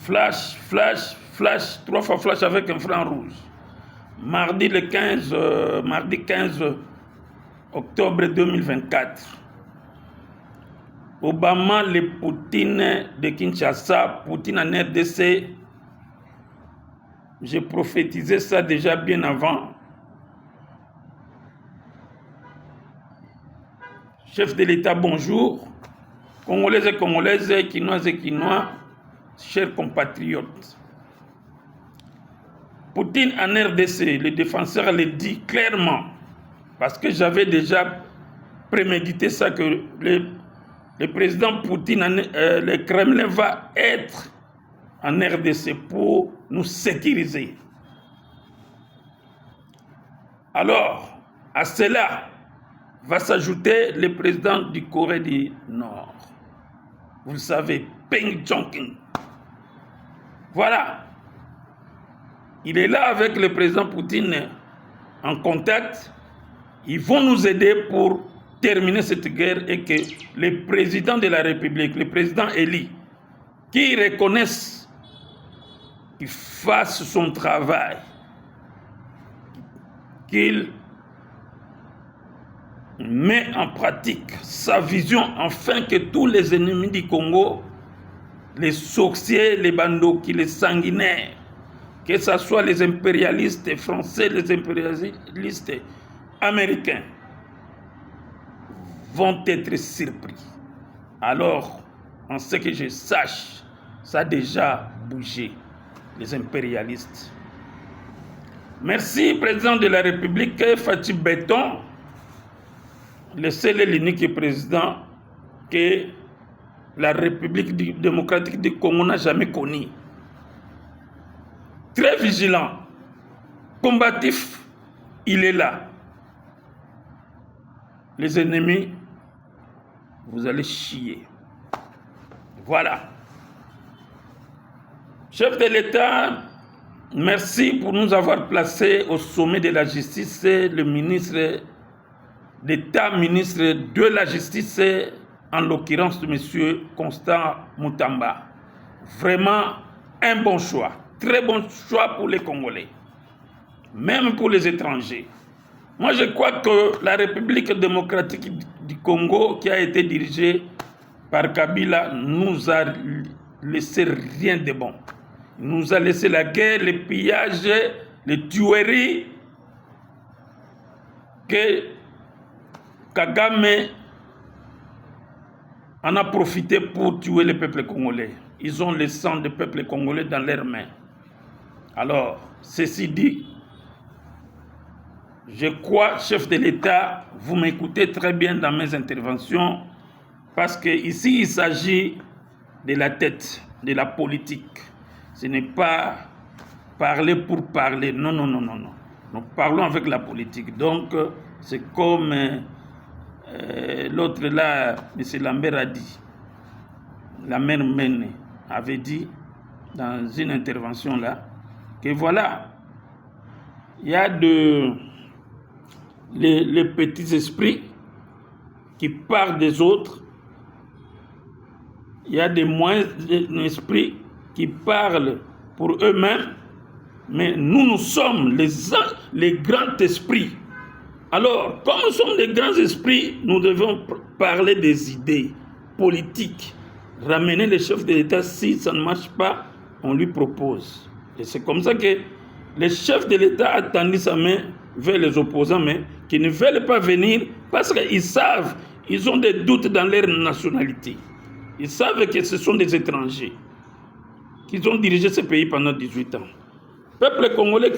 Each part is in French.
Flash, flash, flash, 3 fois flash avec un franc rouge. Mardi 15 octobre 2024. Obama, le Poutine de Kinshasa, Poutine en RDC. J'ai prophétisé ça déjà bien avant. Chef de l'État, bonjour. Congolais et Congolaises, Quinois et Quinois, chers compatriotes. Poutine en RDC, le défenseur le dit clairement, parce que j'avais déjà prémédité ça, que le président Poutine, le Kremlin va être en RDC pour nous sécuriser. Alors, à cela va s'ajouter le président du Corée du Nord. Vous le savez, Peng Chong-un. Voilà. Il est là avec le président Poutine en contact. Ils vont nous aider pour terminer cette guerre et que le président de la République, le président Eli, qui reconnaisse, qu'il fasse son travail, qu'il met en pratique sa vision afin que tous les ennemis du Congo, les sorciers, les bandoki, les sanguinaires, que ce soit les impérialistes français, les impérialistes américains, vont être surpris. Alors, en ce que je sache, ça a déjà bougé, les impérialistes. Merci, président de la République, Fatou Béton, le seul et l'unique président que la République démocratique du Congo n'a jamais connu. Très vigilant, combatif, il est là. Les ennemis, vous allez chier. Voilà. Chef de l'État, merci pour nous avoir placés au sommet de la justice, le ministre d'État, ministre de la Justice, en l'occurrence de M. Constant Moutamba. Vraiment un bon choix, très bon choix pour les Congolais, même pour les étrangers. Moi, je crois que la République démocratique du Congo, qui a été dirigée par Kabila, nous a laissé rien de bon. Il nous a laissé la guerre, les pillages, les tueries, que Kagame en a profité pour tuer le peuple congolais. Ils ont le sang du peuple congolais dans leurs mains. Alors, ceci dit, je crois, chef de l'État, vous m'écoutez très bien dans mes interventions, parce qu'ici, il s'agit de la tête, de la politique. Ce n'est pas parler pour parler. Non, non, non, non, non. Nous parlons avec la politique. Donc, c'est comme l'autre là, M. Lambert a dit, la mère Mene avait dit dans une intervention là, que voilà, il y a les petits esprits qui parlent des autres, il y a des moyens esprits qui parlent pour eux-mêmes, mais nous sommes les grands esprits. Alors, comme nous sommes des grands esprits, nous devons parler des idées politiques, ramener les chefs de l'État. Si ça ne marche pas, on lui propose. Et c'est comme ça que les chefs de l'État a tendu sa main vers les opposants, mais qui ne veulent pas venir parce qu'ils savent, ils ont des doutes dans leur nationalité. Ils savent que ce sont des étrangers qui ont dirigé ce pays pendant 18 ans. Peuple congolais,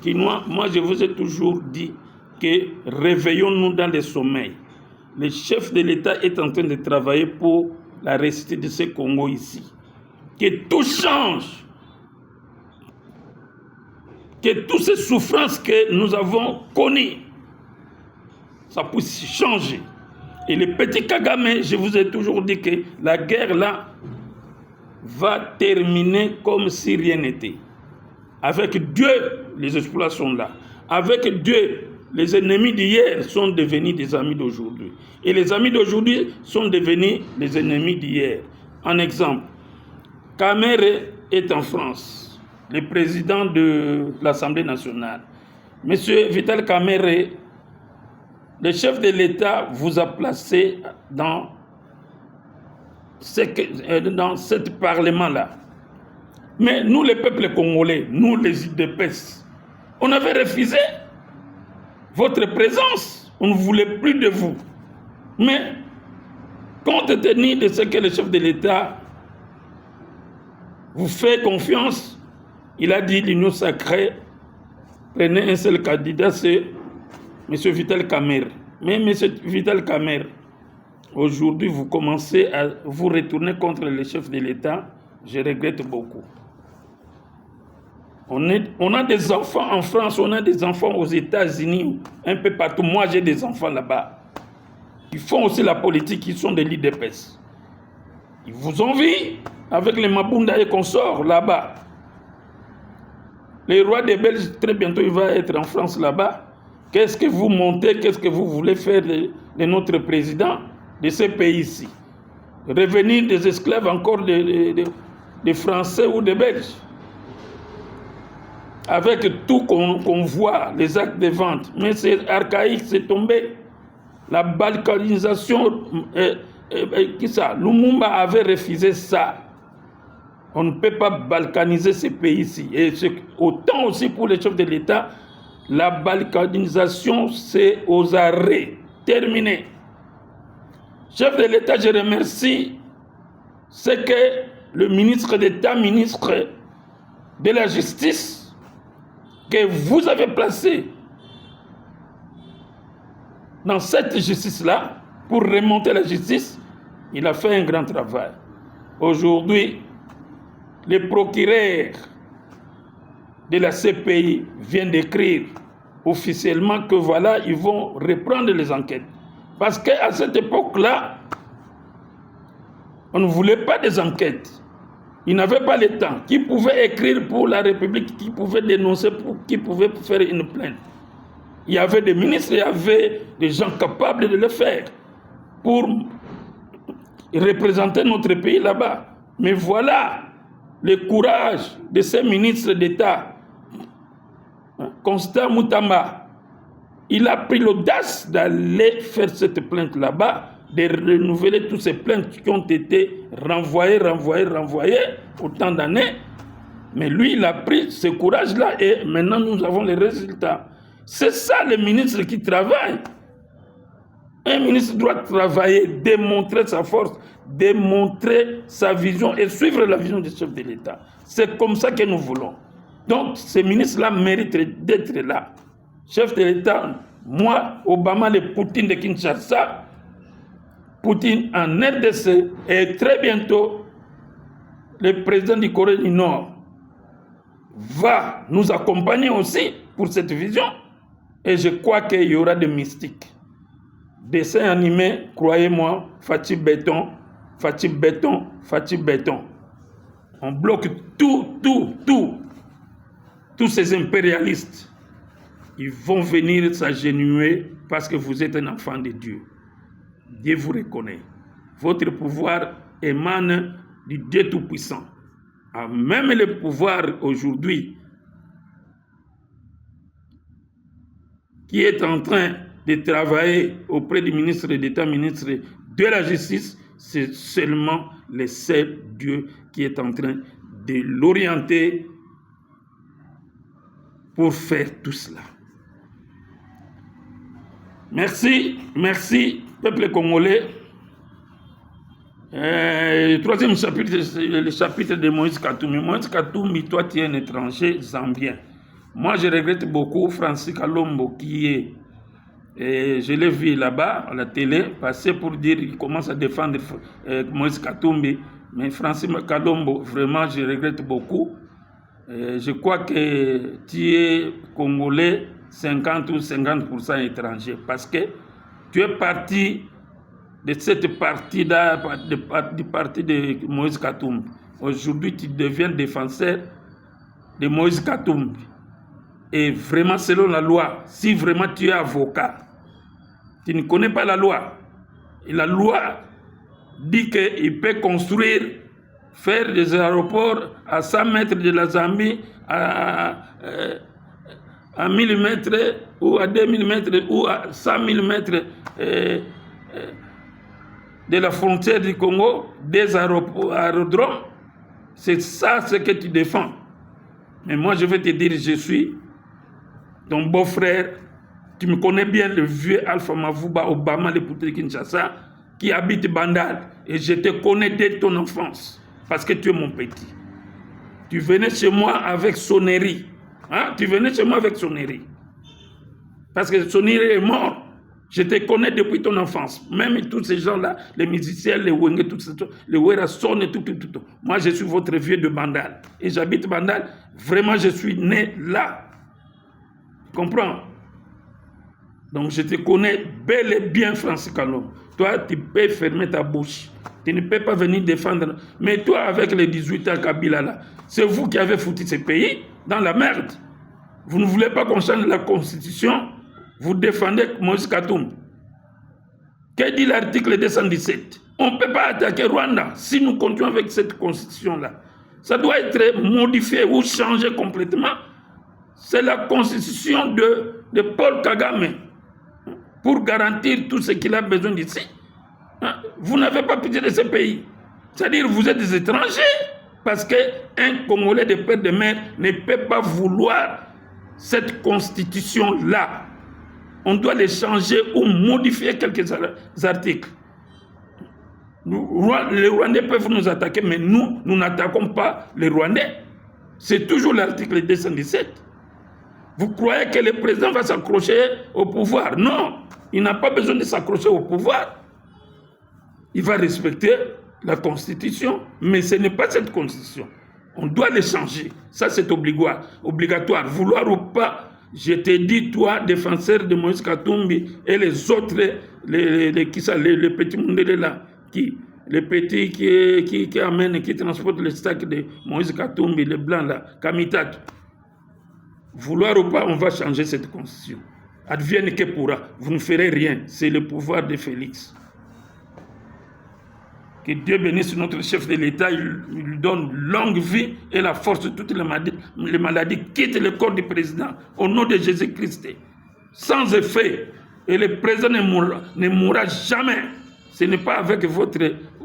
Quinois, moi je vous ai toujours dit que réveillons-nous dans le sommeil. Le chef de l'État est en train de travailler pour la réussite de ce Congo ici. Que tout change. Que toutes ces souffrances que nous avons connues, ça puisse changer. Et le petit Kagame, je vous ai toujours dit que la guerre là va terminer comme si rien n'était. Avec Dieu, les exploits sont là. Avec Dieu, les ennemis d'hier sont devenus des amis d'aujourd'hui. Et les amis d'aujourd'hui sont devenus les ennemis d'hier. Un exemple, Kamere est en France, le président de l'Assemblée nationale. Monsieur Vital Kamere, le chef de l'État vous a placé dans ce parlement-là. Mais nous, les peuples congolais, nous, les UDPS, on avait refusé votre présence. On ne voulait plus de vous. Mais, compte tenu de ce que le chef de l'État vous fait confiance, il a dit l'union sacrée, prenez un seul candidat, c'est M. Vital Kamere. Mais M. Vital Kamere, aujourd'hui, vous commencez à vous retourner contre le chef de l'État. Je regrette beaucoup. On a des enfants en France, on a des enfants aux États-Unis, un peu partout. Moi, j'ai des enfants là-bas. Ils font aussi la politique, ils sont des l'UDPS. Ils vous envient avec les Mabunda et consorts là-bas. Le roi des Belges, très bientôt, il va être en France là-bas. Qu'est-ce que vous montez, qu'est-ce que vous voulez faire de notre président de ce pays-ci? Revenir des esclaves encore des Français ou des Belges? Avec tout qu'on voit, les actes de vente. Mais c'est archaïque, c'est tombé. La balkanisation, qui ça? Lumumba avait refusé ça. On ne peut pas balkaniser ces pays-ci. Et autant aussi pour les chefs de l'État, la balkanisation, c'est aux arrêts. Terminé. Chef de l'État, je remercie ce que le ministre d'État, ministre de la Justice, que vous avez placé dans cette justice-là, pour remonter la justice, il a fait un grand travail. Aujourd'hui, le procureur de la CPI vient d'écrire officiellement que voilà, ils vont reprendre les enquêtes. Parce qu'à cette époque-là, on ne voulait pas des enquêtes. Ils n'avaient pas le temps. Qui pouvait écrire pour la République, qui pouvait dénoncer, qui pouvait faire une plainte. Il y avait des ministres, il y avait des gens capables de le faire pour représenter notre pays là-bas. Mais voilà le courage de ces ministres d'État. Constant Moutamba, il a pris l'audace d'aller faire cette plainte là-bas, de renouveler toutes ces plaintes qui ont été renvoyées autant d'années. Mais lui, il a pris ce courage-là et maintenant nous avons les résultats. C'est ça le ministre qui travaille. Un ministre doit travailler, démontrer sa force, démontrer sa vision et suivre la vision du chef de l'État. C'est comme ça que nous voulons. Donc, ces ministres-là méritent d'être là. Chef de l'État, moi, Obama, le Poutine de Kinshasa, Poutine en RDC et très bientôt, le président du Corée du Nord va nous accompagner aussi pour cette vision. Et je crois qu'il y aura des mystiques. Dessin animé, croyez-moi, Fatih Béton, Fatih Béton, Fatih Béton. On bloque tous ces impérialistes. Ils vont venir s'agenouiller parce que vous êtes un enfant de Dieu. Dieu vous reconnaît. Votre pouvoir émane du Dieu Tout-Puissant. Même le pouvoir aujourd'hui qui est en train de travailler auprès du ministre d'État, ministre de la Justice, c'est seulement le seul Dieu qui est en train de l'orienter pour faire tout cela. Merci, peuple congolais. Le troisième chapitre, c'est le chapitre de Moïse Katumbi. Moïse Katumbi, toi tu es un étranger zambien. Moi je regrette beaucoup Francis Kalombo qui est, je l'ai vu là-bas à la télé, passer pour dire qu'il commence à défendre Moïse Katumbi. Mais Francis Kalombo, vraiment je regrette beaucoup. Je crois que tu es congolais 50 ou 50% étranger parce que tu es parti de cette partie-là, du parti de Moïse Katumbi. Aujourd'hui, tu deviens défenseur de Moïse Katumbi. Et vraiment, selon la loi, si vraiment tu es avocat, tu ne connais pas la loi. Et la loi dit qu'il peut construire faire des aéroports à 100 mètres de la Zambie, à 1000 mètres ou à 2000 mètres ou à 100 000 mètres de la frontière du Congo, des aérodromes. C'est ça ce que tu défends. Mais moi, je vais te dire, je suis ton beau-frère. Tu me connais bien, le vieux Alpha Mavuba Obama, le poutre de Kinshasa, qui habite Bandal. Et je te connais dès ton enfance, parce que tu es mon petit. Tu venais chez moi avec sonnerie. Hein? Tu venais chez moi avec sonnerie. Parce que sonnerie est mort. Je te connais depuis ton enfance. Même tous ces gens-là, les musiciens, les Wenge, tout ça, les Wera Son et tout. Moi, je suis votre vieux de Bandal. Et j'habite Bandal. Vraiment, je suis né là. Tu comprends? Donc, je te connais bel et bien, Francis Kalom. Toi, tu peux fermer ta bouche. Tu ne peux pas venir défendre. Mais toi, avec les 18 ans Kabila, là, c'est vous qui avez foutu ce pays dans la merde. Vous ne voulez pas qu'on change la constitution. Vous défendez Moïse Katumbi. Que dit l'article 217? On ne peut pas attaquer Rwanda si nous continuons avec cette constitution-là. Ça doit être modifié ou changé complètement. C'est la constitution de Paul Kagame pour garantir tout ce qu'il a besoin d'ici. Vous n'avez pas pitié de ce pays. C'est-à-dire que vous êtes des étrangers parce qu'un Congolais de père de mère ne peut pas vouloir cette constitution-là. On doit les changer ou modifier quelques articles. Les Rwandais peuvent nous attaquer, mais nous n'attaquons pas les Rwandais. C'est toujours l'article 217. Vous croyez que le président va s'accrocher au pouvoir? Non, il n'a pas besoin de s'accrocher au pouvoir. Il va respecter la Constitution, mais ce n'est pas cette Constitution. On doit les changer. Ça, c'est obligatoire. Vouloir ou pas. Je t'ai dit, toi, défenseur de Moïse Katumbi et les autres, les petits Mundele là, les petits qui amènent, qui transportent les stacks de Moïse Katumbi, les blancs là, Kamitat. Vouloir ou pas, on va changer cette constitution. Advienne que pourra. Vous ne ferez rien. C'est le pouvoir de Félix. Que Dieu bénisse notre chef de l'État, il lui donne longue vie et la force de toutes les maladies quittent le corps du président au nom de Jésus-Christ. Sans effet. Et le président ne mourra jamais. Ce n'est pas avec votre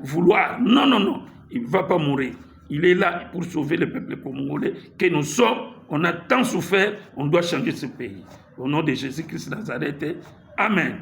vouloir. Non. Il ne va pas mourir. Il est là pour sauver le peuple congolais que nous sommes. On a tant souffert, on doit changer ce pays. Au nom de Jésus-Christ Nazareth. Amen.